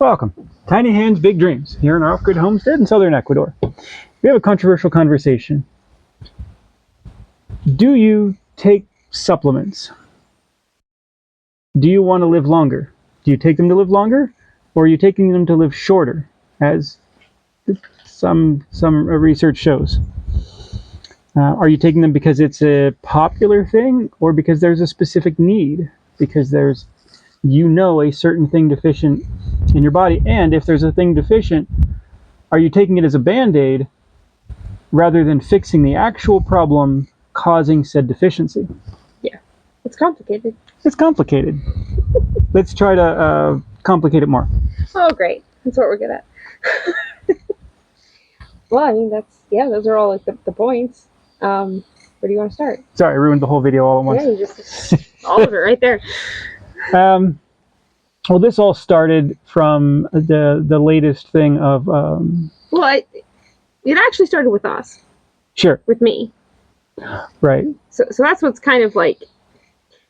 Welcome. Tiny Hands, Big Dreams, here in our off-grid homestead in southern Ecuador. We have a controversial conversation. Do you take supplements? Do you want to live longer? Do you take them to live longer? Or are you taking them to live shorter, as some research shows? Are you taking them because it's a popular thing, or because there's a specific need? Because there's, a certain thing deficient in your body, and if there's a thing deficient, are you taking it as a band-aid rather than fixing the actual problem causing said deficiency? Yeah, it's complicated. It's complicated. Let's try to complicate it more. Oh, great. That's what we're good at. Well, I mean, those are all like the points. Where do you want to start? Sorry, I ruined the whole video all at once. Yeah, you just all of it right there. Well, this all started from the latest thing of... Well, it actually started with us. Sure. With me. Right. So that's what's kind of like...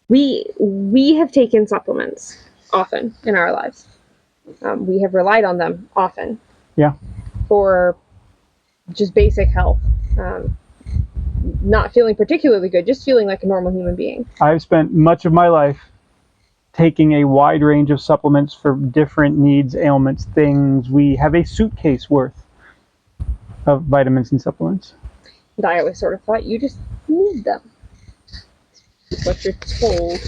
We have taken supplements often in our lives. We have relied on them often. Yeah. For just basic health. Not feeling particularly good, just feeling like a normal human being. I've spent much of my life taking a wide range of supplements for different needs, ailments, things. We have a suitcase worth of vitamins and supplements. And I always sort of thought you just need them. That's what you're told.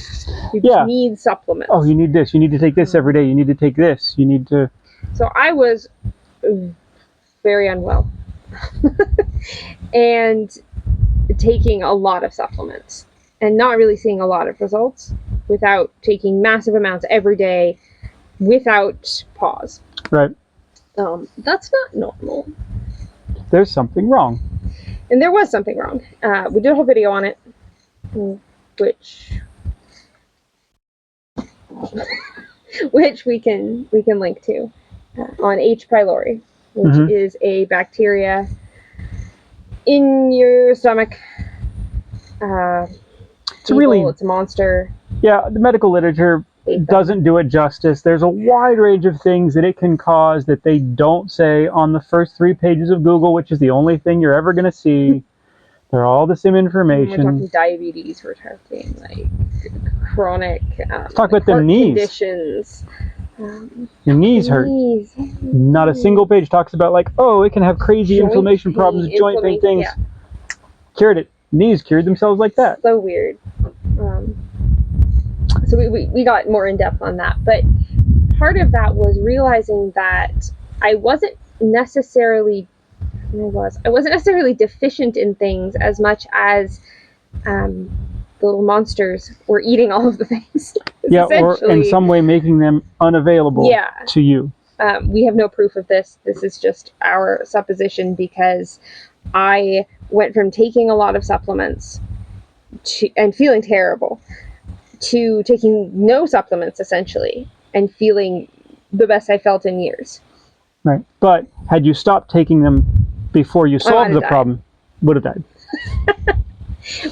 You just need supplements. Oh, you need this. You need to take this every day. You need to take this. You need to... So I was very unwell. And taking a lot of supplements. And not really seeing a lot of results without taking massive amounts every day without pause. Right. That's not normal. There's something wrong. And there was something wrong. We did a whole video on it, which we can link to on H. pylori, which is a bacteria in your stomach. It's a monster. Yeah, the medical literature doesn't do it justice. There's a wide range of things that it can cause that they don't say on the first 3 pages of Google, which is the only thing you're ever going to see. They're all the same information. We're talking diabetes, we're talking like chronic talk about the knees. Conditions. Your knees hurt. Not a single page talks about like, oh, it can have crazy inflammation problems, joint pain things. Yeah. Cured it. Knees cured themselves like that. So weird. So we got more in depth on that, but part of that was realizing that I wasn't necessarily deficient in things as much as the little monsters were eating all of the things. Yeah, or in some way making them unavailable to you. We have no proof of this. This is just our supposition because I went from taking a lot of supplements and feeling terrible to taking no supplements essentially and feeling the best I felt in years. Right. But had you stopped taking them before you solved the problem, would have died.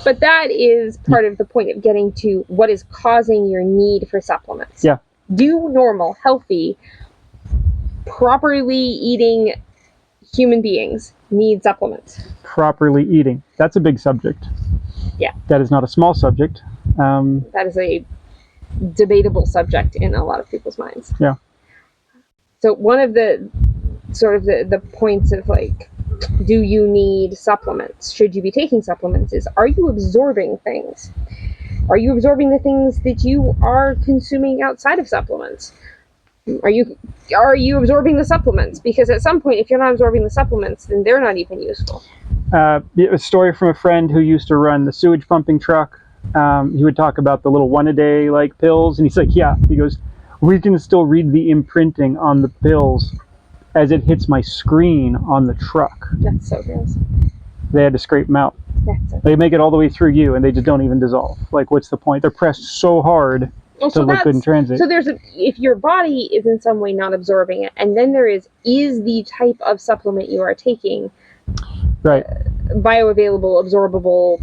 But that is part of the point of getting to what is causing your need for supplements. Yeah. Do normal, healthy, properly eating human beings need supplements? Properly eating. That's a big subject. Yeah. That is not a small subject. That is a debatable subject in a lot of people's minds. Yeah. So one of the sort of the points of like, do you need supplements? Should you be taking supplements? Is, are you absorbing things? Are you absorbing the things that you are consuming outside of supplements? Are you absorbing the supplements? Because at some point, if you're not absorbing the supplements, then they're not even useful. A story from a friend who used to run the sewage pumping truck. He would talk about the little 1-a-day like pills, and he's like, yeah. He goes, we can still read the imprinting on the pills as it hits my screen on the truck. That's so gross. They had to scrape them out. They make it all the way through you, and they just don't even dissolve. Like, what's the point? They're pressed so hard to look good in transit. So if your body is in some way not absorbing it, and then there is the type of supplement you are taking right, bioavailable, absorbable,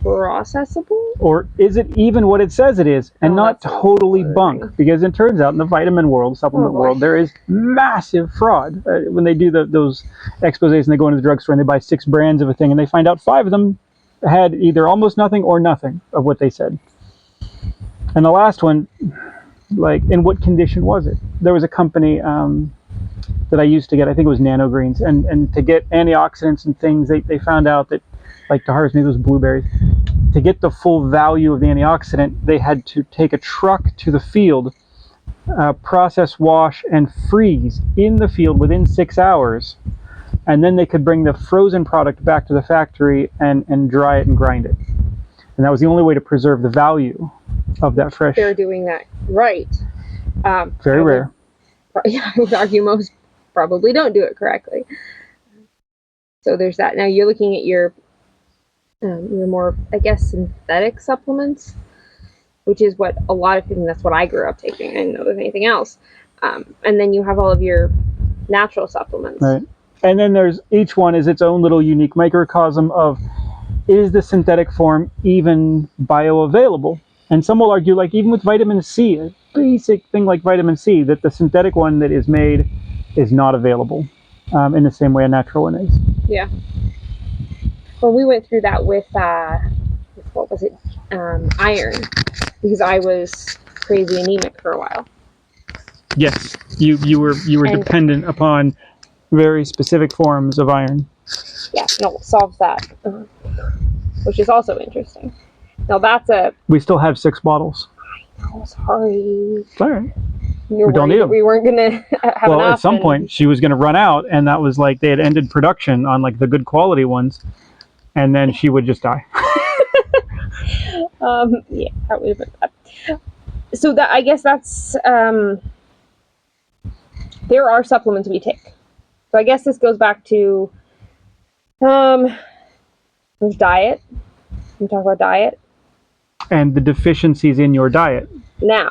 processable? Or is it even what it says it is, and not totally bunk? Because it turns out in the vitamin world, supplement world, there is massive fraud. When they do those exposés and they go into the drugstore and they buy 6 brands of a thing and they find out 5 of them had either almost nothing or nothing of what they said. And the last one, like, in what condition was it? There was a company that I used to get, I think it was Nanogreens, and to get antioxidants and things, they found out that, like, to harvest me those blueberries, to get the full value of the antioxidant, they had to take a truck to the field, process, wash, and freeze in the field within 6 hours, and then they could bring the frozen product back to the factory and dry it and grind it. And that was the only way to preserve the value of that fresh. They're doing that right. Very rare. I would argue most probably don't do it correctly. So there's that. Now you're looking at your more, I guess, synthetic supplements, which is what a lot of people, that's what I grew up taking. I didn't know there's anything else. And then you have all of your natural supplements. Right. And then there's, each one is its own little unique microcosm of, is the synthetic form even bioavailable? And some will argue, like, even with vitamin C, a basic thing like vitamin C, that the synthetic one that is made is not available in the same way a natural one is. Yeah. Well, we went through that with what was it? Iron, because I was crazy anemic for a while. Yes, you were dependent upon very specific forms of iron. Yeah, no, it solves that, which is also interesting. Now that's a. We still have 6 bottles. Oh, sorry. All right. We don't need them. We weren't gonna have well, enough. At some point, she was going to run out, and that was like they had ended production on like the good quality ones, and then she would just die. Yeah, that would have been bad. So that, I guess that's there are supplements we take. So I guess this goes back to there's diet. We talk about diet. And the deficiencies in your diet. Now,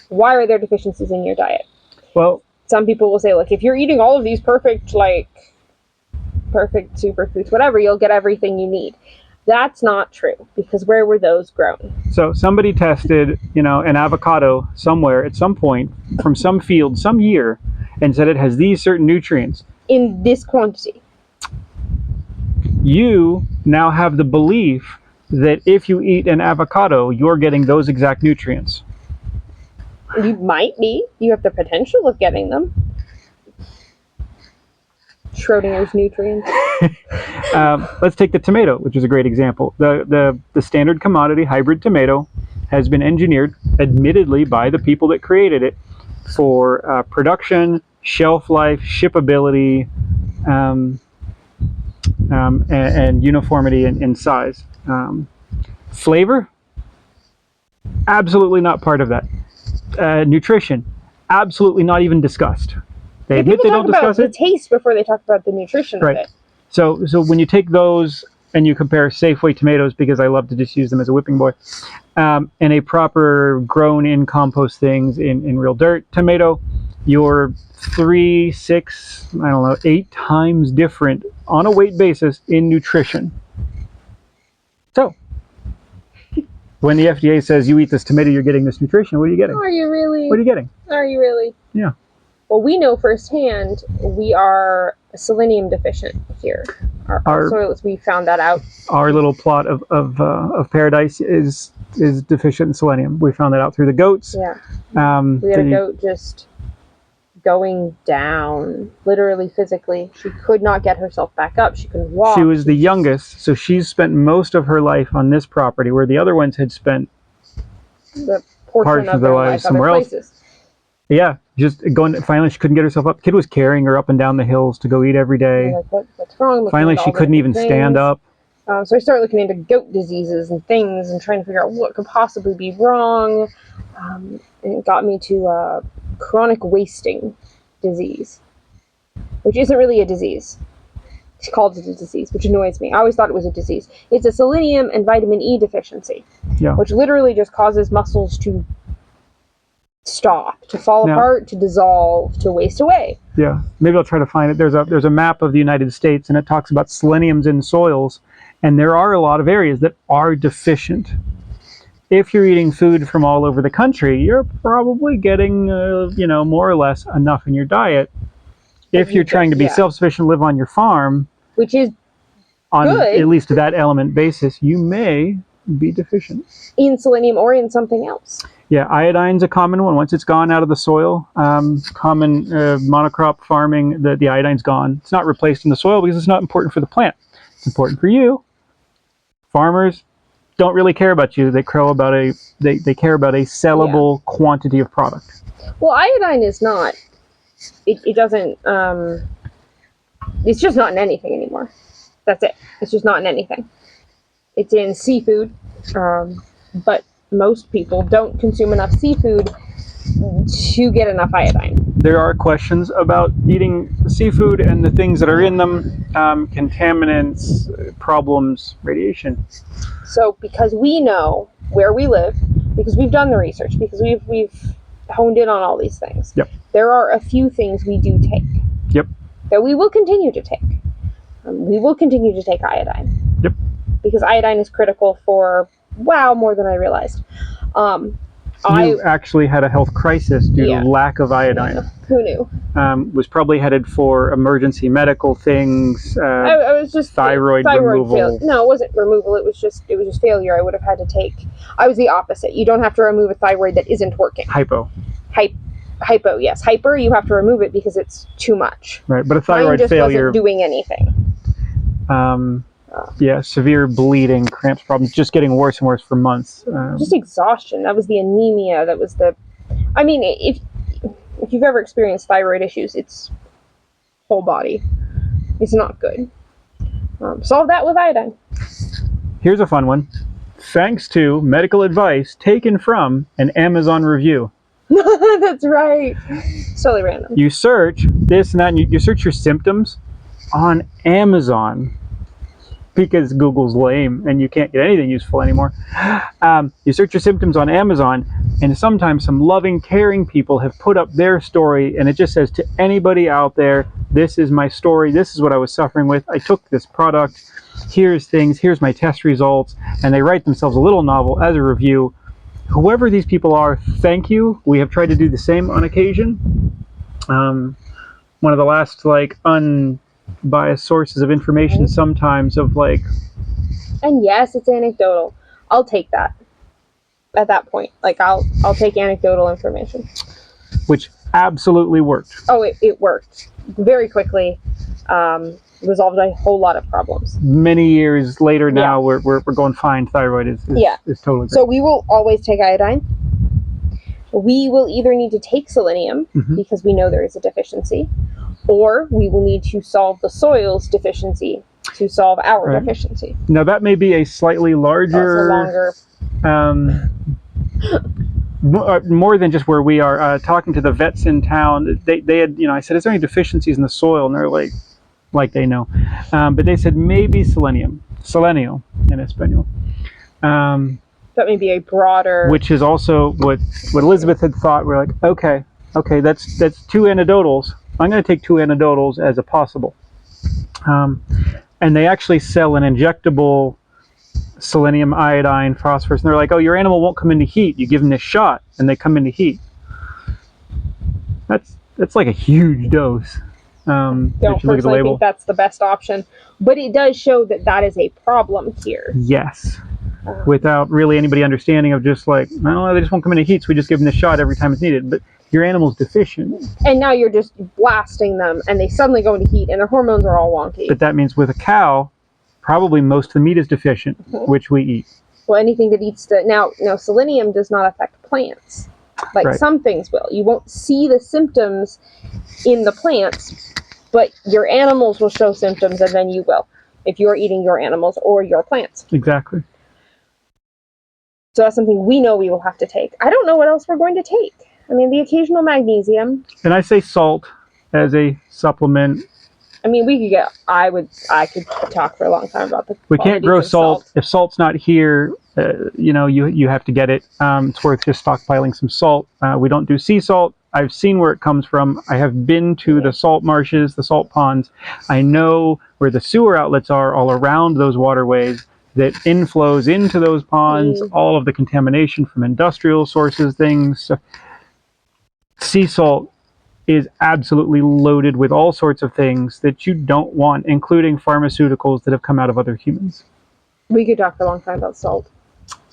why are there deficiencies in your diet? Well, some people will say, look, if you're eating all of these perfect superfoods, whatever, you'll get everything you need. That's not true, because where were those grown? So somebody tested, an avocado somewhere at some point from some field, some year, and said it has these certain nutrients. In this quantity. You now have the belief that if you eat an avocado, you're getting those exact nutrients. You might be. You have the potential of getting them. Schrodinger's nutrients. Let's take the tomato, which is a great example. The standard commodity hybrid tomato has been engineered, admittedly by the people that created it, for production, shelf life, shippability, and uniformity in size. Flavor, absolutely not part of that. Nutrition, absolutely not even discussed. They admit they don't discuss it. The taste before they talk about the nutrition of it. So when you take those and you compare Safeway tomatoes, because I love to just use them as a whipping boy, and a proper grown in compost things in real dirt tomato, you're 3, 6, 8 times different on a weight basis in nutrition. So when the FDA says you eat this tomato, you're getting this nutrition, what are you getting? Are you really? What are you getting? Are you really? Yeah. Well, we know firsthand we are selenium deficient here. Our soils, we found that out. Our little plot of paradise is deficient in selenium. We found that out through the goats. Yeah. We had a goat just going down, literally physically. She could not get herself back up. She couldn't walk. She was the youngest, so she's spent most of her life on this property, where the other ones had spent the portion of their life somewhere else. Yeah, just going. Finally, she couldn't get herself up. Kid was carrying her up and down the hills to go eat every day. Like, what's wrong? Finally, she couldn't even stand up. So I started looking into goat diseases and things and trying to figure out what could possibly be wrong. And it got me to chronic wasting disease, which isn't really a disease. She called it a disease, which annoys me. I always thought it was a disease. It's a selenium and vitamin E deficiency, which literally just causes muscles to stop, to fall apart, to dissolve, to waste away. Yeah, maybe I'll try to find it. There's a map of the United States, and it talks about seleniums in soils, And there are a lot of areas that are deficient. If you're eating food from all over the country, you're probably getting, more or less enough in your diet. If you're trying to be self-sufficient, live on your farm, which is on good. At least that element basis, you may be deficient. In selenium or in something else. Yeah, iodine's a common one. Once it's gone out of the soil, common monocrop farming, the iodine's gone. It's not replaced in the soil because it's not important for the plant. It's important for you. Farmers don't really care about you. They care about a sellable quantity of product. Well, iodine is not. It doesn't. It's just not in anything anymore. That's it. It's just not in anything. It's in seafood, but most people don't consume enough seafood to get enough iodine. There are questions about eating seafood and the things that are in them, contaminants, problems, radiation. So because we know where we live, because we've done the research, because we've honed in on all these things, yep. There are a few things we do take. Yep. That we will continue to take. We will continue to take iodine. Yep. Because iodine is critical for, more than I realized. You actually had a health crisis due to lack of iodine. Yeah. Who knew? Was probably headed for emergency medical things. I was just thyroid removal. No, it wasn't removal. It was just failure. I would have had to take. I was the opposite. You don't have to remove a thyroid that isn't working. Hypo. Hypo, yes. Hyper, you have to remove it because it's too much. Right, but a thyroid just failure. Wasn't doing anything. Severe bleeding, cramps problems, just getting worse and worse for months. Just exhaustion. That was the anemia. That was the. I mean, if you've ever experienced thyroid issues, it's whole body. It's not good. Solve that with iodine. Here's a fun one. Thanks to medical advice taken from an Amazon review. That's right. It's totally random. You search this and that, and you search your symptoms on Amazon because Google's lame and you can't get anything useful anymore. You search your symptoms on Amazon, and sometimes some loving, caring people have put up their story, and it just says to anybody out there, this is my story, this is what I was suffering with, I took this product, here's my test results, and they write themselves a little novel as a review. Whoever these people are, thank you. We have tried to do the same on occasion. One of the last unbiased sources of information sometimes of And yes, it's anecdotal. I'll take that. At that point, I'll take anecdotal information. Which absolutely worked. Oh, it worked very quickly. Resolved a whole lot of problems. Many years later now, we're going fine. Thyroid is totally great. So we will always take iodine. We will either need to take selenium because we know there is a deficiency, or we will need to solve the soil's deficiency to solve our deficiency. Now that may be a slightly larger, more than just where we are. Talking to the vets in town, they had, I said, is there any deficiencies in the soil? And they're like they know, but they said maybe selenio in Espanol. That may be a broader. Which is also what Elizabeth had thought. We're like, okay, that's 2 anecdotals. I'm going to take 2 anecdotals as a possible. And they actually sell an injectable selenium, iodine, phosphorus, and they're like, oh, your animal won't come into heat. You give them this shot, and they come into heat. That's like a huge dose. Don't personally think that's the best option, but it does show that is a problem here. Yes, without really anybody understanding of just they just won't come into heat, so we just give them the shot every time it's needed. But your animal's deficient. And now you're just blasting them, and they suddenly go into heat, and their hormones are all wonky. But that means with a cow, probably most of the meat is deficient, which we eat. Well, anything that eats now selenium does not affect plants. Some things will. You won't see the symptoms in the plants, but your animals will show symptoms, and then you will, if you're eating your animals or your plants. Exactly. So that's something we know we will have to take. I don't know what else we're going to take. I mean, the occasional magnesium. And I say salt as a supplement. I mean, I could talk for a long time about the. We can't grow salt. If salt's not here, you have to get it. It's worth just stockpiling some salt. We don't do sea salt. I've seen where it comes from. I have been to the salt marshes, the salt ponds. I know where the sewer outlets are all around those waterways that inflows into those ponds, all of the contamination from industrial sources, things. So sea salt is absolutely loaded with all sorts of things that you don't want, including pharmaceuticals that have come out of other humans. We could talk for a long time about salt.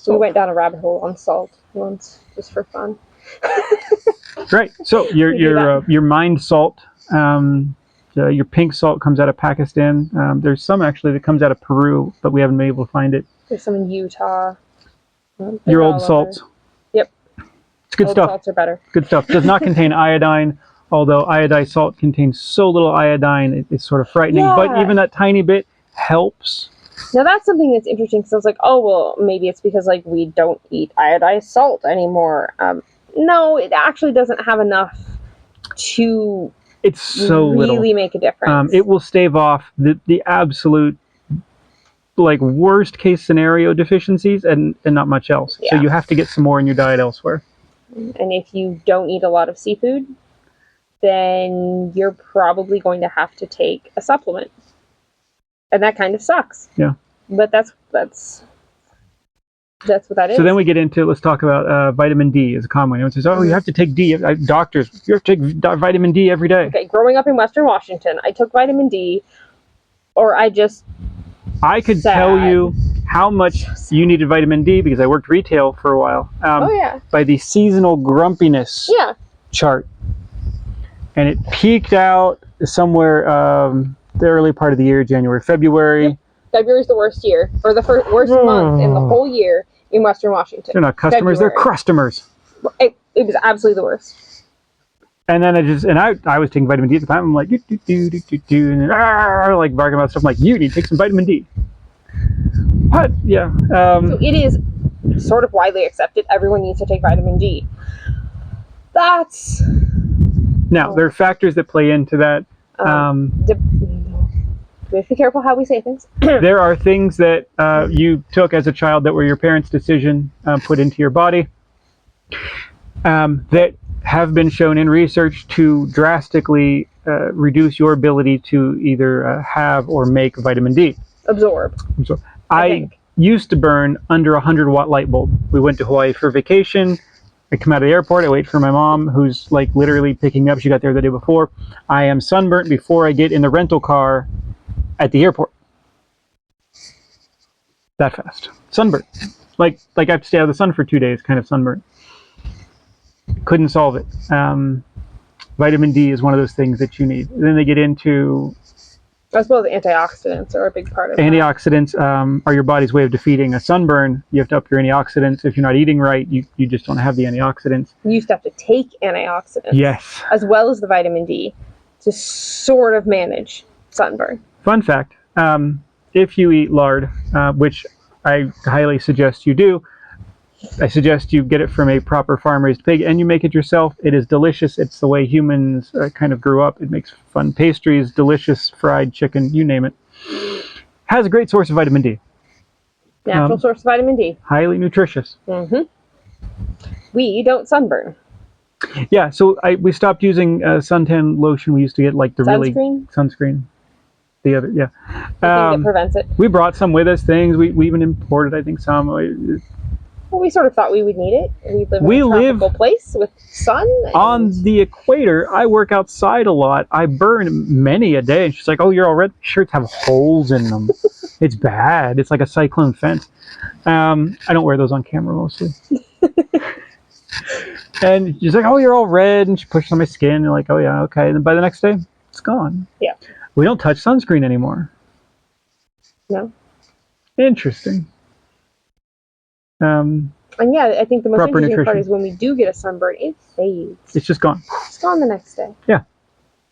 We went down a rabbit hole on salt once, just for fun. Right. So your mined salt, your pink salt comes out of Pakistan. There's some actually that comes out of Peru, but we haven't been able to find it. There's some in Utah. Your old salts. Yep. It's good old stuff. Salts are better. Good stuff. Does not contain iodine, although iodized salt contains so little iodine, it's sort of frightening. Yeah. But even that tiny bit helps. Now that's something that's interesting, because I was like, oh, well, maybe it's because like we don't eat iodized salt anymore. No, it actually doesn't have enough to It's so really little. make a difference. It will stave off the absolute like worst case scenario deficiencies and not much else. Yeah. So you have to get some more in your diet elsewhere. And if you don't eat a lot of seafood, then you're probably going to have to take a supplement. And that kind of sucks. Yeah. But that's what that is. So then we get into, let's talk about vitamin D as a common one. Everyone says, oh, you have to take D. Doctors, you have to take vitamin D every day. Okay, growing up in Western Washington, I took vitamin D, or I could tell you how much you needed vitamin D because I worked retail for a while. By the seasonal grumpiness chart. And it peaked out somewhere the early part of the year, January, February. Yep. February's the worst year, or the worst month in the whole year in Western Washington. They're not customers, February. they're crustomers. It was absolutely the worst. And then I was taking vitamin D at the time. I'm like, and like barking about stuff. I'm like, you need to take some vitamin D. What? Yeah. So it is sort of widely accepted. Everyone needs to take vitamin D. Now, there are factors that play into that. We have to be careful how we say things. There are things that you took as a child that were your parents' decision put into your body that have been shown in research to drastically reduce your ability to either have or make vitamin D. Absorb. So I used to burn under a 100-watt light bulb. We went to Hawaii for vacation. I come out of the airport. I wait for my mom, who's like literally picking me up. She got there the day before. I am sunburnt before I get in the rental car at the airport. That fast. Sunburnt. Like I have to stay out of the sun for 2 days, kind of sunburnt. Couldn't solve it. Vitamin D is one of those things that you need. Then they get into... I suppose antioxidants are a big part of it. Antioxidants are your body's way of defeating a sunburn. You have to up your antioxidants. If you're not eating right, you just don't have the antioxidants. You used to have to take antioxidants. Yes. As well as the vitamin D to sort of manage sunburn. Fun fact, if you eat lard, which I highly suggest you do, I suggest you get it from a proper farm-raised pig and you make it yourself. It is delicious. It's the way humans kind of grew up. It makes fun pastries, delicious fried chicken, you name it. Has a great source of vitamin D. Natural source of vitamin D. Highly nutritious. Mm-hmm. We don't sunburn. Yeah, so we stopped using suntan lotion. We used to get like the sunscreen. The other, yeah. The thing that prevents it. We brought some with us, things. We even imported, I think, some. Well, we sort of thought we would need it. We live in a tropical place with sun. On the equator. I work outside a lot. I burn many a day. And she's like, oh, your all red shirts have holes in them. It's bad. It's like a cyclone fence. I don't wear those on camera mostly. And she's like, oh, you're all red. And she pushes on my skin. And you're like, oh, yeah, okay. And then by the next day, it's gone. Yeah. We don't touch sunscreen anymore. No. Interesting. And yeah, I think the most interesting nutrition. part is when we do get a sunburn, it fades. It's just gone. It's gone the next day. Yeah.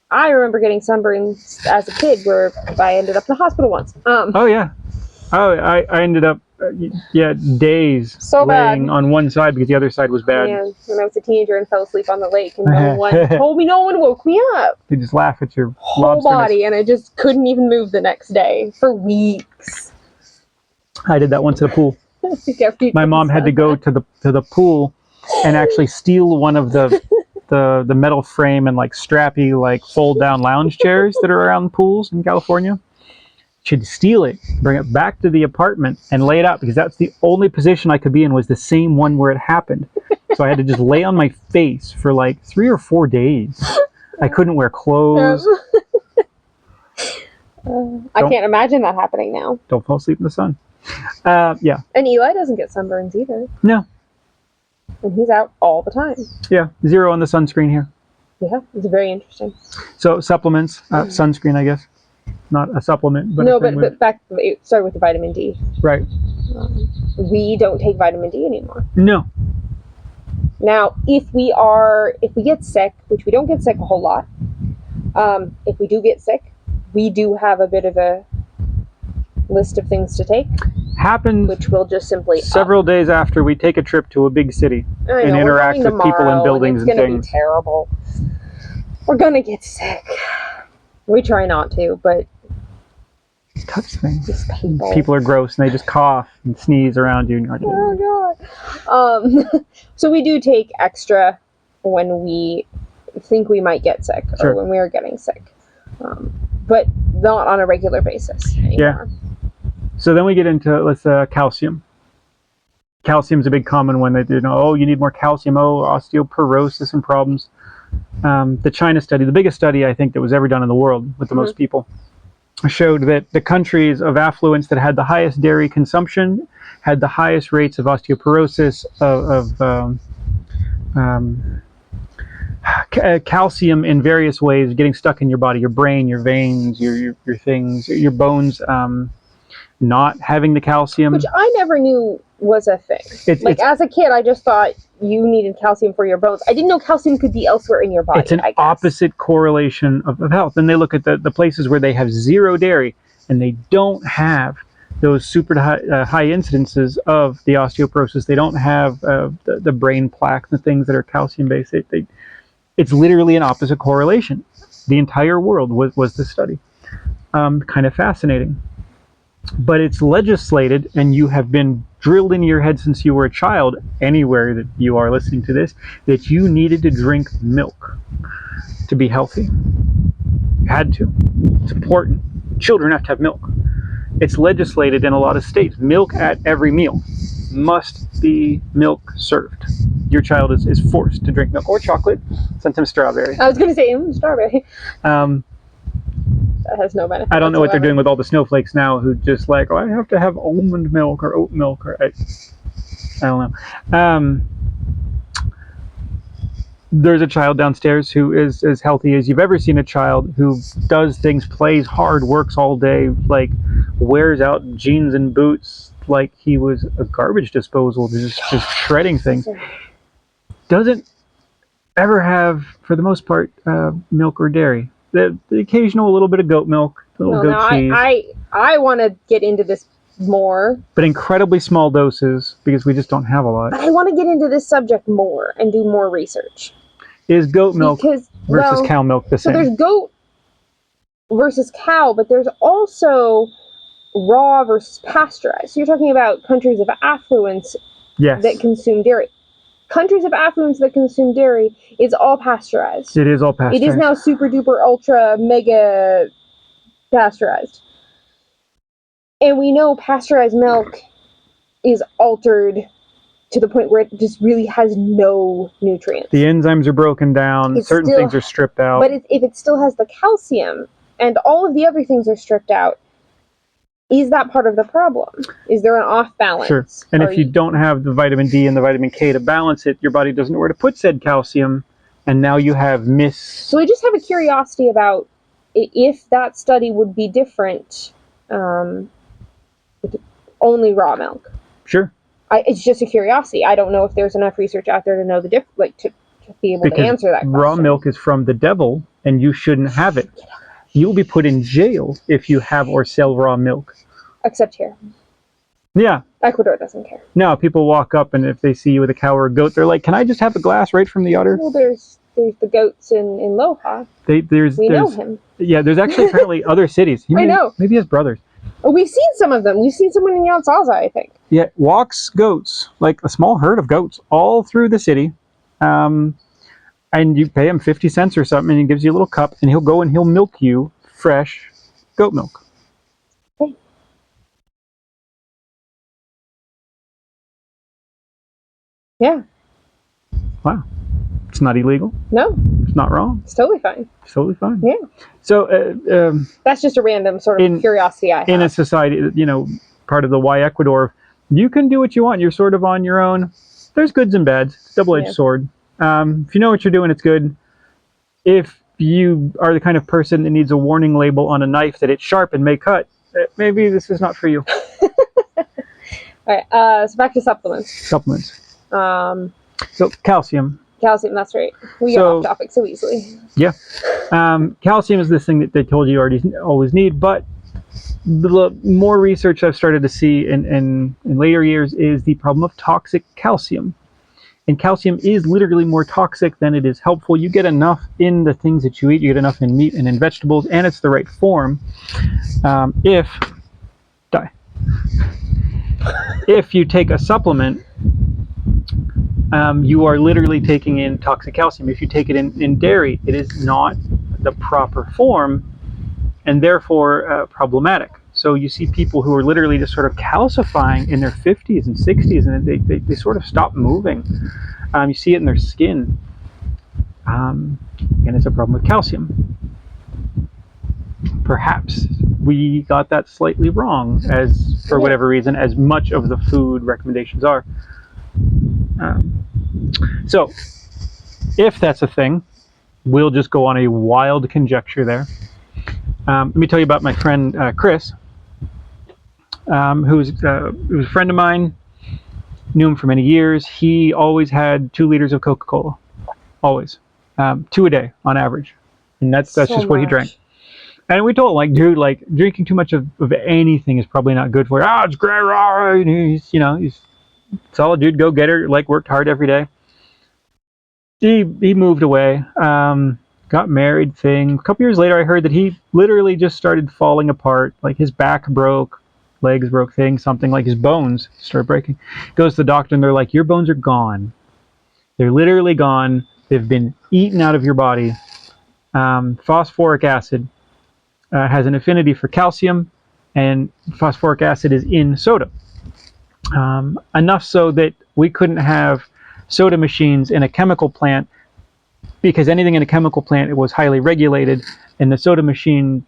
I remember getting sunburns as a kid where I ended up in the hospital once. Oh, yeah. Oh, I ended up, days so laying bad on one side because the other side was bad. Yeah, when I was a teenager and fell asleep on the lake and no one woke me up. They just laugh at your whole body, and I just couldn't even move the next day for weeks. I did that once at a pool. My mom had to go to the pool and actually steal one of the the metal frame and like strappy like fold down lounge chairs that are around pools in California. She'd steal it, bring it back to the apartment, and lay it out because that's the only position I could be in was the same one where it happened. So I had to just lay on my face for like 3 or 4 days. I couldn't wear clothes. I can't imagine that happening now. Don't fall asleep in the sun. Yeah. And Eli doesn't get sunburns either. No. And he's out all the time. Yeah. 0 on the sunscreen here. Yeah, it's very interesting. So supplements, sunscreen, I guess. Not a supplement, but no, but back started with the vitamin D. Right. We don't take vitamin D anymore. No. Now, if we get sick, which we don't get sick a whole lot, if we do get sick, we do have a bit of a list of things to take. Happens which will just simply several days after we take a trip to a big city and interact with people in buildings and things. It's going to be terrible. We're going to get sick. We try not to, but touch things. People are gross and they just cough and sneeze around you. Oh god. So we do take extra when we think we might get sick or when we are getting sick, but not on a regular basis anymore. Yeah. So then we get into calcium. Calcium's a big common one. They do know, oh, you need more calcium. Oh, osteoporosis and problems. The China study, the biggest study I think that was ever done in the world with the most people, showed that the countries of affluence that had the highest dairy consumption had the highest rates of osteoporosis, calcium in various ways getting stuck in your body, your brain, your veins, your things, your bones, not having the calcium. Which I never knew was a thing. As a kid, I just thought you needed calcium for your bones. I didn't know calcium could be elsewhere in your body. It's an opposite correlation of health. And they look at the places where they have 0 dairy and they don't have those super high incidences of the osteoporosis. They don't have the brain plaques and things that are calcium based. It's literally an opposite correlation. The entire world was the study. Kind of fascinating. But it's legislated, and you have been drilled into your head since you were a child, anywhere that you are listening to this, that you needed to drink milk to be healthy. You had to. It's important. Children have to have milk. It's legislated in a lot of states. Milk at every meal. Must be milk served. Your child is forced to drink milk or chocolate, sometimes strawberry. I was going to say strawberry. That has no benefit. I don't know what they're doing with all the snowflakes now who just like, oh, I have to have almond milk or oat milk or I don't know. There's a child downstairs who is as healthy as you've ever seen a child, who does things, plays hard, works all day, like wears out jeans and boots like he was a garbage disposal, just shredding things. Doesn't ever have, for the most part, milk or dairy. The occasional little bit of goat milk, goat cheese. I want to get into this more. But incredibly small doses, because we just don't have a lot. But I want to get into this subject more and do more research. Is goat milk versus cow milk the same? So there's goat versus cow, but there's also raw versus pasteurized. So you're talking about countries of affluence that consume dairy. Countries of affluence that consume dairy is all pasteurized. It is all pasteurized. It is now super duper ultra mega pasteurized. And we know pasteurized milk is altered to the point where it just really has no nutrients. The enzymes are broken down, certain things are stripped out. But if it still has the calcium and all of the other things are stripped out, is that part of the problem? Is there an off balance? Sure. And if you don't have the vitamin D and the vitamin K to balance it, your body doesn't know where to put said calcium, and now you have So I just have a curiosity about if that study would be different with only raw milk. Sure. It's just a curiosity. I don't know if there's enough research out there to know the to be able to answer that question. Raw milk is from the devil, and you shouldn't have it. You'll be put in jail if you have or sell raw milk. Except here. Yeah. Ecuador doesn't care. No, people walk up, and if they see you with a cow or a goat, they're like, can I just have a glass right from the udder? Well, there's the goats in Loja. We know him. Yeah, there's actually apparently other cities. I know. Maybe he has brothers. Oh, we've seen some of them. We've seen someone in Yansaza, I think. Yeah, walks goats, like a small herd of goats, all through the city. And you pay him 50 cents or something, and he gives you a little cup, and he'll go and he'll milk you fresh goat milk. Okay. Yeah. Wow. It's not illegal. No. It's not wrong. It's totally fine. It's totally fine. Yeah. So that's just a random sort of curiosity I have. In a society, part of the why Ecuador, you can do what you want. You're sort of on your own. There's goods and bads. It's a double-edged sword. If you know what you're doing, it's good. If you are the kind of person that needs a warning label on a knife that it's sharp and may cut, maybe this is not for you. All right. So back to supplements. So calcium. Calcium, that's right. We get off topic so easily. Yeah. Calcium is this thing that they told you always need, but the more research I've started to see in later years is the problem of toxic calcium. And calcium is literally more toxic than it is helpful. You get enough in the things that you eat, you get enough in meat and in vegetables, and it's the right form. If you take a supplement, you are literally taking in toxic calcium. If you take it in dairy, it is not the proper form, and therefore problematic. So you see people who are literally just sort of calcifying in their 50s and 60s, and they sort of stop moving. You see it in their skin. And it's a problem with calcium. Perhaps we got that slightly wrong, for whatever reason, as much of the food recommendations are. So if that's a thing, we'll just go on a wild conjecture there. Let me tell you about my friend Chris, who was a friend of mine. Knew him for many years. He always had 2 liters of Coca-Cola, always, 2 a day on average, and that's just what he drank. And we told him, dude, drinking too much of anything is probably not good for you. It's great. He's solid dude, go getter, worked hard every day. He moved away, got married. A couple years later, I heard that he literally just started falling apart. His back broke, legs broke, something like his bones started breaking. Goes to the doctor, and they're like, your bones are gone. They're literally gone. They've been eaten out of your body. Phosphoric acid has an affinity for calcium, and phosphoric acid is in soda. Enough so that we couldn't have soda machines in a chemical plant, because anything in a chemical plant, it was highly regulated, and the soda machine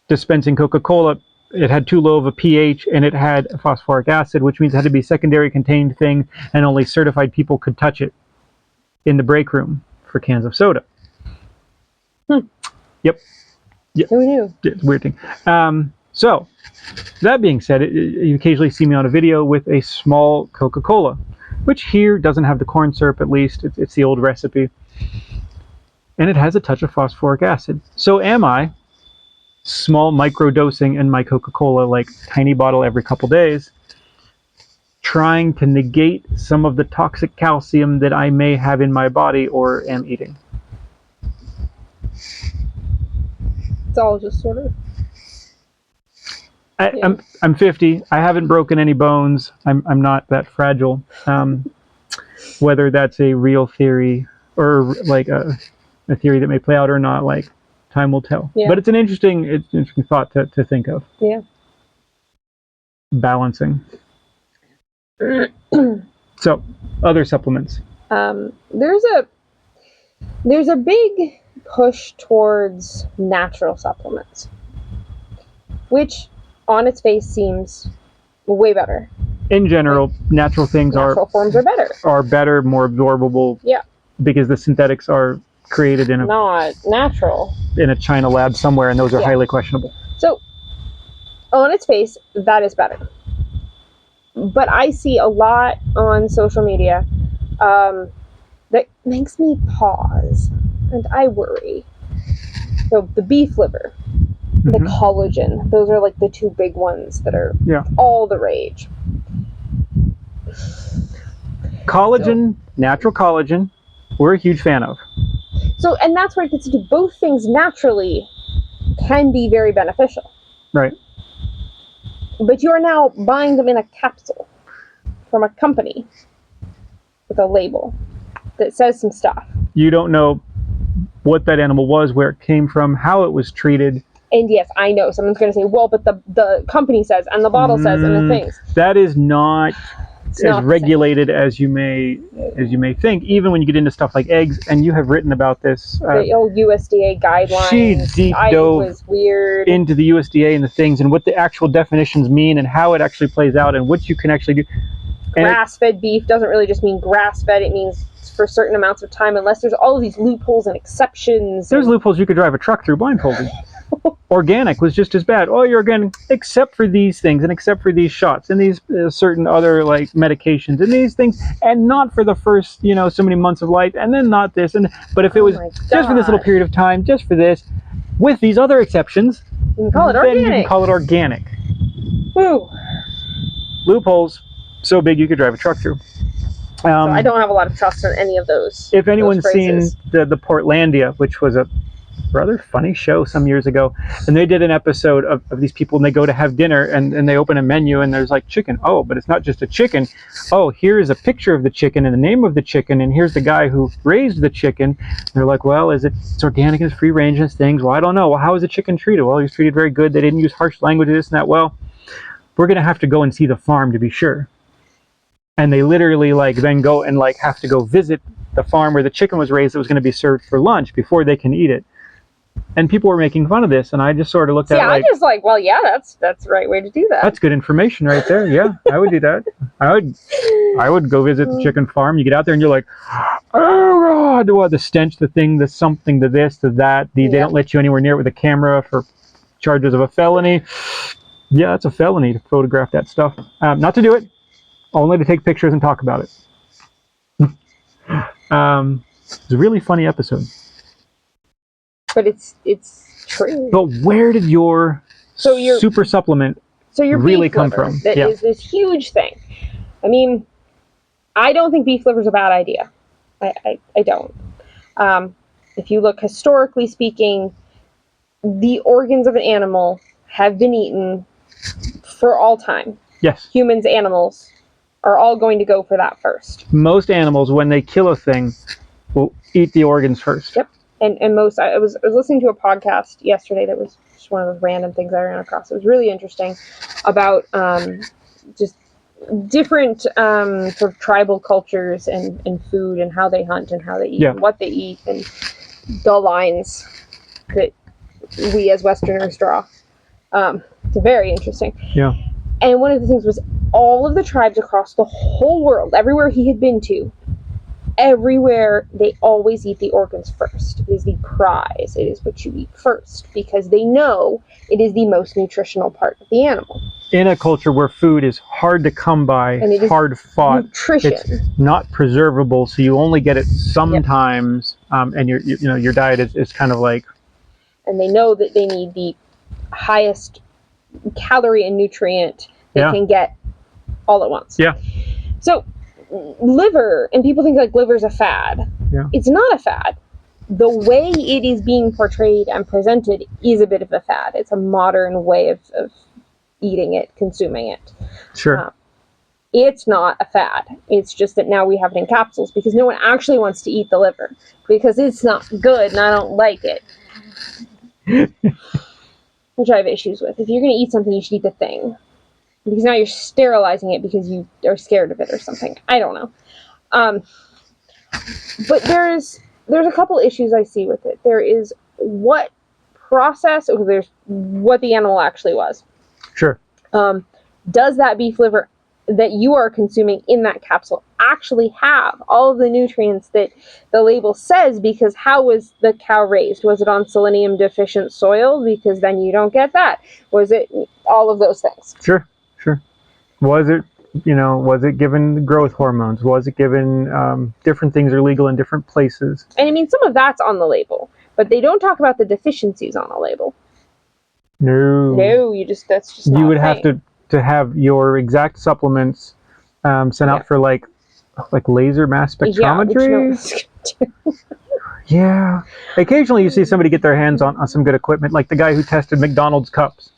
dispensing Coca-Cola, it had too low of a pH, and it had phosphoric acid, which means it had to be a secondary contained thing, and only certified people could touch it in the break room for cans of soda. Yep. Who knew? It's a weird thing. So, that being said, you occasionally see me on a video with a small Coca-Cola, which here doesn't have the corn syrup, at least. It's the old recipe. And it has a touch of phosphoric acid. So am I small micro-dosing in my Coca-Cola, tiny bottle every couple days, trying to negate some of the toxic calcium that I may have in my body or am eating. It's all just sort of... I'm 50. I haven't broken any bones. I'm not that fragile. Whether that's a real theory or a theory that may play out or not, time will tell. Yeah. But it's an interesting thought to think of. Yeah. Balancing. So, other supplements. There's a big push towards natural supplements, which on its face seems way better. In general, natural forms are better, more absorbable. Yeah. Because the synthetics are created not natural in a China lab somewhere, and those are highly questionable. So, on its face, that is better. But I see a lot on social media that makes me pause, and I worry. So the beef liver, the collagen, those are the 2 big ones that are all the rage. Collagen, natural collagen, we're a huge fan of. So, and that's where it gets into both things naturally can be very beneficial. Right. But you are now buying them in a capsule from a company with a label that says some stuff. You don't know what that animal was, where it came from, how it was treated. And yes, I know someone's going to say, well, but the company says, and the bottle says, and the things. That is not It's as not regulated as you may think. Even when you get into stuff like eggs, and you have written about this. The old USDA guidelines. She deep dove was weird. into the USDA and the things, and what the actual definitions mean, and how it actually plays out, and what you can actually do. Grass-fed beef doesn't really just mean grass-fed. It means for certain amounts of time, unless there's all of these loopholes and exceptions. There's loopholes you could drive a truck through blindfolded. Organic was just as bad. Oh, you're organic, except for these things, and except for these shots, and these certain other like medications, and these things, and not for the first, so many months of life, and then not this, but if it was just for this little period of time, just for this, with these other exceptions, you can call it then organic. you can call it organic. Woo. Loopholes so big you could drive a truck through. So I don't have a lot of trust in any of those. If anyone's seen the Portlandia, which was a rather funny show some years ago, and they did an episode of these people, and they go to have dinner, and they open a menu, and there's like chicken. Oh, but it's not just a chicken. Oh, here's a picture of the chicken and the name of the chicken, and here's the guy who raised the chicken. And they're like, well, it's organic and it's free range and things. Well, I don't know. Well, how is the chicken treated? Well, he was treated very good. They didn't use harsh language, this and that. Well, we're going to have to go and see the farm to be sure. And they literally then go and have to go visit the farm where the chicken was raised that was going to be served for lunch before they can eat it. And people were making fun of this, and I just sort of looked at it I just well, yeah, that's the right way to do that. That's good information right there. Yeah, I would do that. I would go visit the chicken farm. You get out there and you're like, oh God, the stench, the thing, the something, the this, the that. They don't let you anywhere near it with a camera for charges of a felony. Yeah, it's a felony to photograph that stuff. Not to do it, only to take pictures and talk about it. It's a really funny episode. But it's true. But where did your super supplement really come from? That is this huge thing. I mean, I don't think beef liver is a bad idea. I don't. If you look historically speaking, the organs of an animal have been eaten for all time. Yes. Humans, animals are all going to go for that first. Most animals, when they kill a thing, will eat the organs first. Yep. And most, I was listening to a podcast yesterday that was just one of those random things I ran across. It was really interesting about just different sort of tribal cultures and food and how they hunt and how they eat and what they eat and the lines that we as Westerners draw. It's very interesting. Yeah. And one of the things was all of the tribes across the whole world, everywhere he had been to, everywhere they always eat the organs first. It is the prize. It is what you eat first because they know it is the most nutritional part of the animal. In a culture where food is hard to come by, and it's hard fought, nutrition. It's not preservable, so you only get it sometimes, and your diet is kind of like. And they know that they need the highest calorie and nutrient they can get all at once. Yeah. So liver, and people think liver's a fad. Yeah. It's not a fad. The way it is being portrayed and presented is a bit of a fad. It's a modern way of eating it, consuming it. Sure. It's not a fad. It's just that now we have it in capsules because no one actually wants to eat the liver because it's not good and I don't like it. Which I have issues with. If you're going to eat something, you should eat the thing. Because now you're sterilizing it because you are scared of it or something. I don't know. But there's a couple issues I see with it. There is what process, there's what the animal actually was. Sure. Does that beef liver that you are consuming in that capsule actually have all of the nutrients that the label says? Because how was the cow raised? Was it on selenium deficient soil? Because then you don't get that. Was it all of those things? Sure. Was it given growth hormones? Was it given different things are legal in different places? And I mean, some of that's on the label, but they don't talk about the deficiencies on the label. No, that's just not you would a have thing. to have your exact supplements sent out for like laser mass spectrometry. Yeah. Occasionally you see somebody get their hands on some good equipment, like the guy who tested McDonald's cups,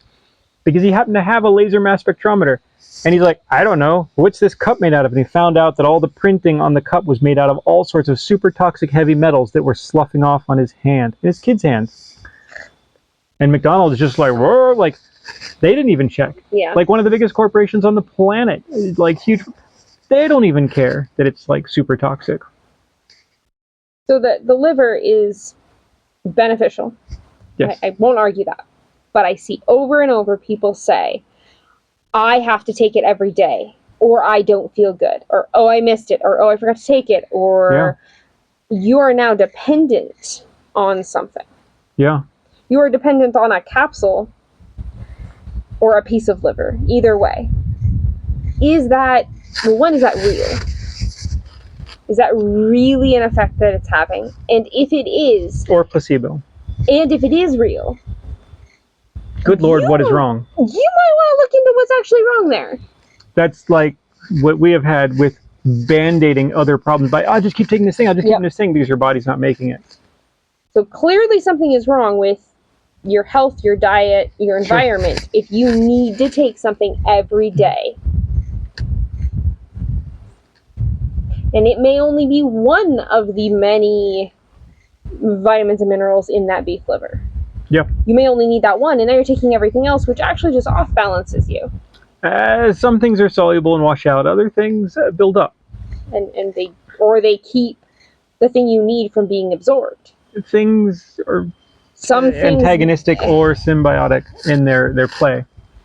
because he happened to have a laser mass spectrometer. And he's like, I don't know, what's this cup made out of? And he found out that all the printing on the cup was made out of all sorts of super toxic heavy metals that were sloughing off on his hand, his kid's hand. And McDonald's is just like, whoa, like, they didn't even check. Yeah. Like one of the biggest corporations on the planet, like huge, they don't even care that it's like super toxic. So the liver is beneficial. Yes. I won't argue that. But I see over and over people say, I have to take it every day, or I don't feel good, or oh, I missed it, or oh, I forgot to take it, or you are now dependent on something. Yeah. You are dependent on a capsule or a piece of liver. Either way. Is that real? Is that really an effect that it's having? And if it is... Or placebo. And if it is real... Good Lord, what is wrong? You might want to look into what's actually wrong there. That's like what we have had with band-aiding other problems by, I'll just keep taking this thing, I'll just keep taking this thing, because your body's not making it. So clearly something is wrong with your health, your diet, your environment, if you need to take something every day. And it may only be one of the many vitamins and minerals in that beef liver. Yep. You may only need that one, and now you're taking everything else, which actually just off-balances you. Some things are soluble and wash out, other things build up. And they keep the thing you need from being absorbed. Things are antagonistic or symbiotic in their play.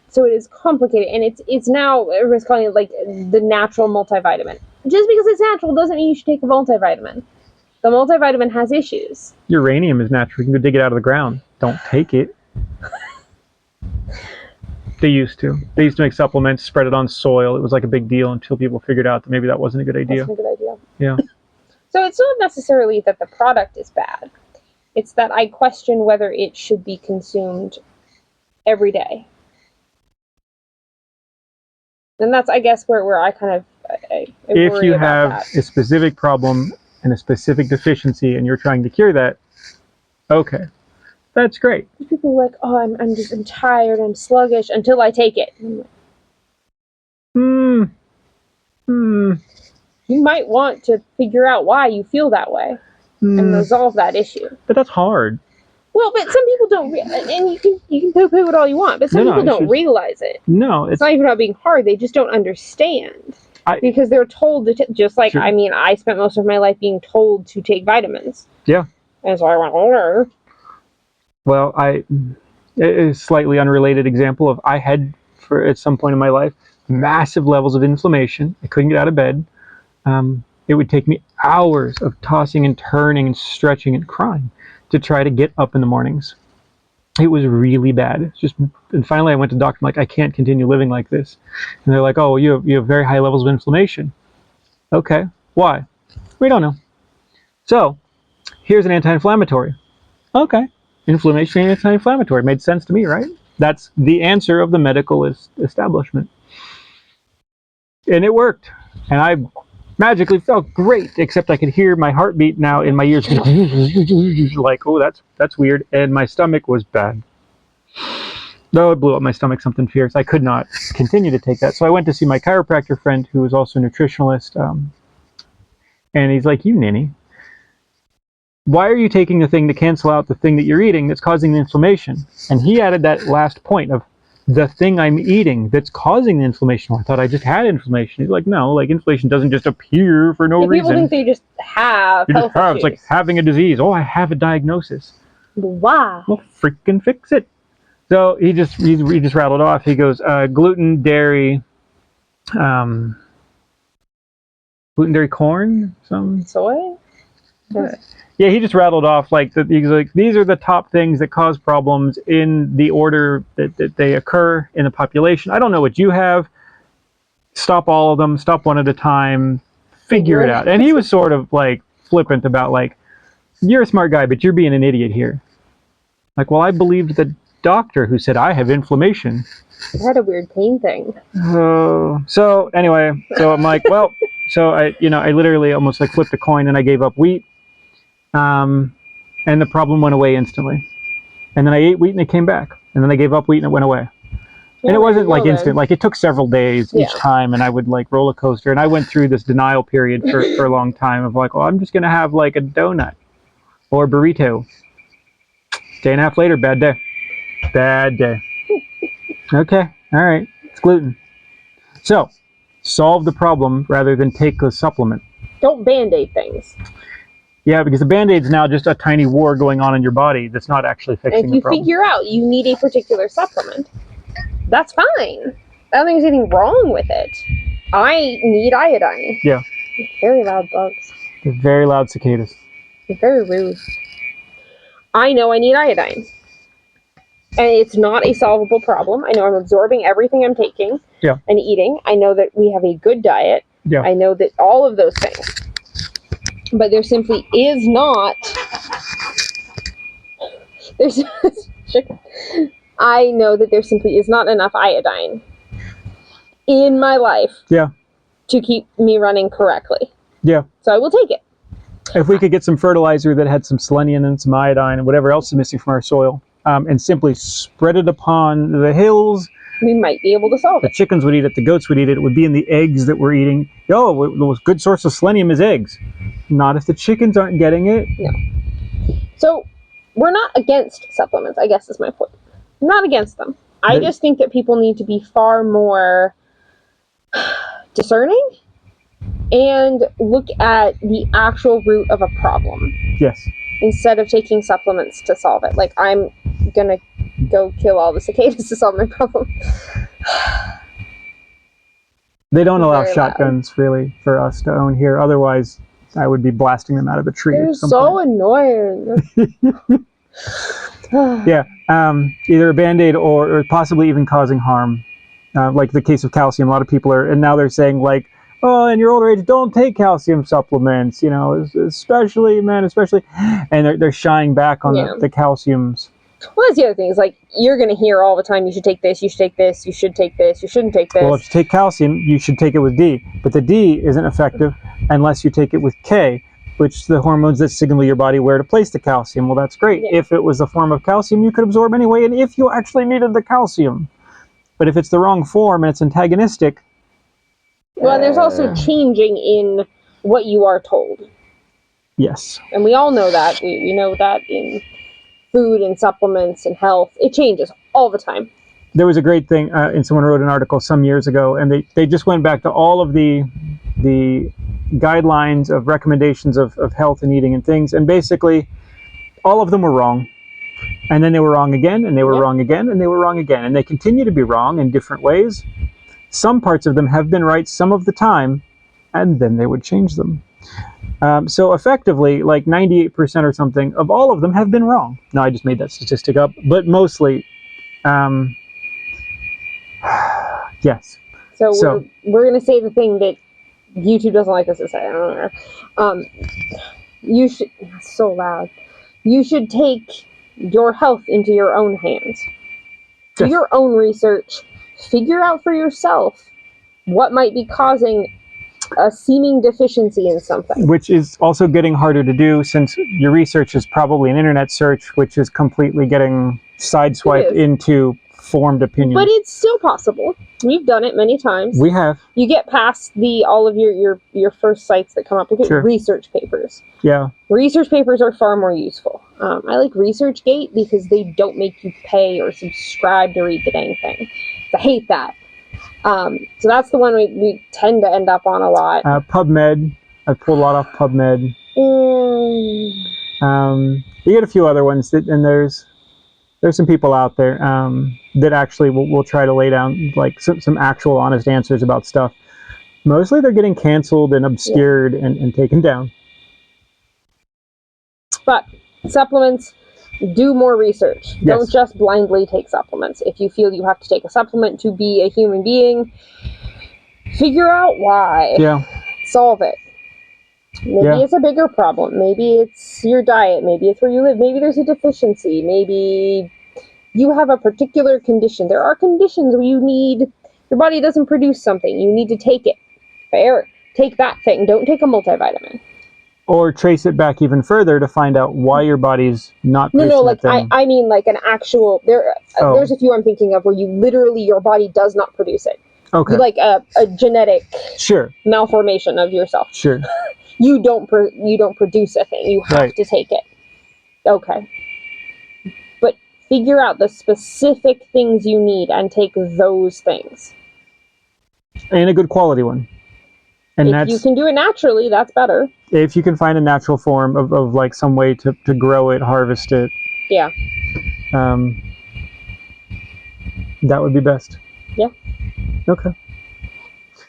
So it is complicated, and it's now, everyone's calling it like the natural multivitamin. Just because it's natural doesn't mean you should take a multivitamin. The multivitamin has issues. Uranium is natural. You can go dig it out of the ground. Don't take it. They used to. They used to make supplements, spread it on soil. It was like a big deal until people figured out that maybe that wasn't a good idea. Wasn't a good idea. Yeah. So it's not necessarily that the product is bad. It's that I question whether it should be consumed every day. And that's, I guess, where I kind of I if you have that. a specific problem and a specific deficiency and you're trying to cure that, okay, that's great. People are like, oh, I'm tired, I'm sluggish until I take it. You might want to figure out why you feel that way and resolve that issue. But that's hard. Well, but some people don't, and you can poo-poo it all you want, but some people don't realize it. No, it's not even about being hard. They just don't understand because they're told to just like I mean, I spent most of my life being told to take vitamins. Yeah, and so I went older. Well, a slightly unrelated example of I had at some point in my life massive levels of inflammation. I couldn't get out of bed. It would take me hours of tossing and turning and stretching and crying to try to get up in the mornings. It was really bad. And finally I went to the doctor. I'm like, I can't continue living like this. And they're like, oh, you have very high levels of inflammation. Okay, why? We don't know. So here's an anti-inflammatory. Okay, inflammation and anti-inflammatory. Made sense to me, right? That's the answer of the medical establishment. And it worked. And I magically felt great, except I could hear my heartbeat now in my ears. Like, oh, that's weird. And my stomach was bad. Though it blew up my stomach, something fierce. I could not continue to take that. So I went to see my chiropractor friend, who was also a nutritionalist. And he's like, you ninny, why are you taking the thing to cancel out the thing that you're eating that's causing the inflammation? And he added that last point of the thing I'm eating that's causing the inflammation. I thought I just had inflammation. He's like, no, like inflammation doesn't just appear for no reason. People think they just have health issues. It's like having a disease. Oh, I have a diagnosis. Wow. Well, freaking fix it. So he just rattled off. He goes, gluten, dairy, corn, some soy. Yeah, he just rattled off like he's like, these are the top things that cause problems in the order that they occur in the population. I don't know what you have. Stop all of them. Stop one at a time. Figure it out. And he was sort of like flippant about like, you're a smart guy, but you're being an idiot here. Like, well, I believed the doctor who said I have inflammation. I had a weird pain thing. So anyway, so I'm like, well, so I literally almost like flipped a coin and I gave up wheat. And the problem went away instantly. And then I ate wheat and it came back. And then I gave up wheat and it went away. And it wasn't like then. instant, like it took several days each Yeah. time, and I would like roller coaster, and I went through this denial period for a long time of like, oh, I'm just gonna have like a donut or burrito. Day and a half later, bad day. Bad day. Okay, all right, it's gluten. So, solve the problem rather than take a supplement. Don't band-aid things. Yeah, because the Band-Aid's now just a tiny war going on in your body that's not actually fixing And the if you problem. figure out you need a particular supplement, that's fine. I don't think there's anything wrong with it. I need iodine. Yeah. Very loud bugs. They're very loud cicadas. They're very rude. I know I need iodine. And it's not a solvable problem. I know I'm absorbing everything I'm taking and eating. I know that we have a good diet. Yeah. I know that all of those things. But there simply is not... I know that there simply is not enough iodine in my life to keep me running correctly. Yeah. So I will take it. If we could get some fertilizer that had some selenium and some iodine and whatever else is missing from our soil, and simply spread it upon the hills, we might be able to solve the it. chickens would eat it, the goats would eat it, it would be in the eggs that we're eating. Oh, the good source of selenium is eggs. Not if the chickens aren't getting it. No. So we're not against supplements, I guess is my point. I'm not against them. I just think that people need to be far more discerning and look at the actual root of a problem. Yes. Instead of taking supplements to solve it. Like, I'm gonna go kill all the cicadas to solve my problem. They don't allow shotguns, really, for us to own here. Otherwise, I would be blasting them out of a tree. They're so annoying. Yeah, either a Band-Aid or possibly even causing harm. Like the case of calcium, a lot of people are, and now they're saying like, oh, in your older age, don't take calcium supplements, you know, especially, and they're shying back on the calciums. Well, that's the other thing, is like, you're going to hear all the time, you should take this, you should take this, you should take this, you shouldn't take this. Well, if you take calcium, you should take it with D, but the D isn't effective unless you take it with K, which is the hormones that signal your body where to place the calcium. Well, that's great. Yeah. If it was a form of calcium, you could absorb anyway, and if you actually needed the calcium. But if it's the wrong form and it's antagonistic... Well, there's also changing in what you are told. Yes. And we all know that. We know that in food and supplements and health. It changes all the time. There was a great thing, and someone wrote an article some years ago, and they just went back to all of the guidelines of recommendations of health and eating and things, and basically all of them were wrong. And then they were wrong again, and they were wrong again, and they were wrong again. And they continue to be wrong in different ways. Some parts of them have been right some of the time, and then they would change them. So effectively, like 98% or something of all of them have been wrong. No, I just made that statistic up, but mostly, yes. So we're going to say the thing that YouTube doesn't like us to say. I don't know. You should, it's so loud. You should take your health into your own hands. Do your own research. Figure out for yourself what might be causing a seeming deficiency in something. Which is also getting harder to do, since your research is probably an internet search, which is completely getting sideswiped into formed opinion. But it's still possible. We've done it many times. We have. You get past all of your first sites that come up. Look at research papers. Yeah. Research papers are far more useful. I like ResearchGate because they don't make you pay or subscribe to read the dang thing. I hate that. So that's the one we tend to end up on a lot. PubMed. I pulled a lot off PubMed. You get a few other ones, and there's some people out there that actually will try to lay down like some actual honest answers about stuff. Mostly they're getting canceled and obscured and taken down. But supplements, do more research. Yes. Don't just blindly take supplements. If you feel you have to take a supplement to be a human being, figure out why. Yeah. Solve it. Maybe it's a bigger problem. Maybe it's your diet. Maybe it's where you live. Maybe there's a deficiency. Maybe you have a particular condition. There are conditions where your body doesn't produce something. You need to take it. Take that thing. Don't take a multivitamin. Or trace it back even further to find out why your body's not No, producing like that thing. I mean like an actual. Oh. There's a few I'm thinking of where you literally your body does not produce it. Okay. Like a genetic Sure. malformation of yourself. Sure. You don't produce a thing. You have Right. to take it. Okay. But figure out the specific things you need and take those things. And a good quality one. And if you can do it naturally, that's better. If you can find a natural form of like some way to grow it, harvest it. Yeah. That would be best. Yeah. Okay.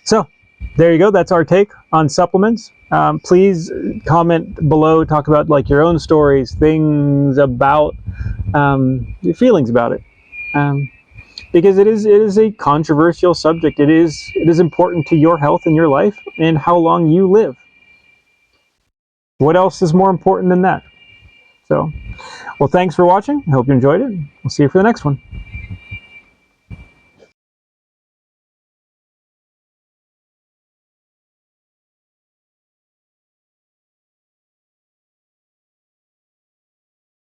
So there you go. That's our take on supplements. Please comment below, talk about like your own stories, things about your feelings about it. Because it is a controversial subject. It is important to your health and your life and how long you live. What else is more important than that? So, well, thanks for watching. I hope you enjoyed it. We'll see you for the next one.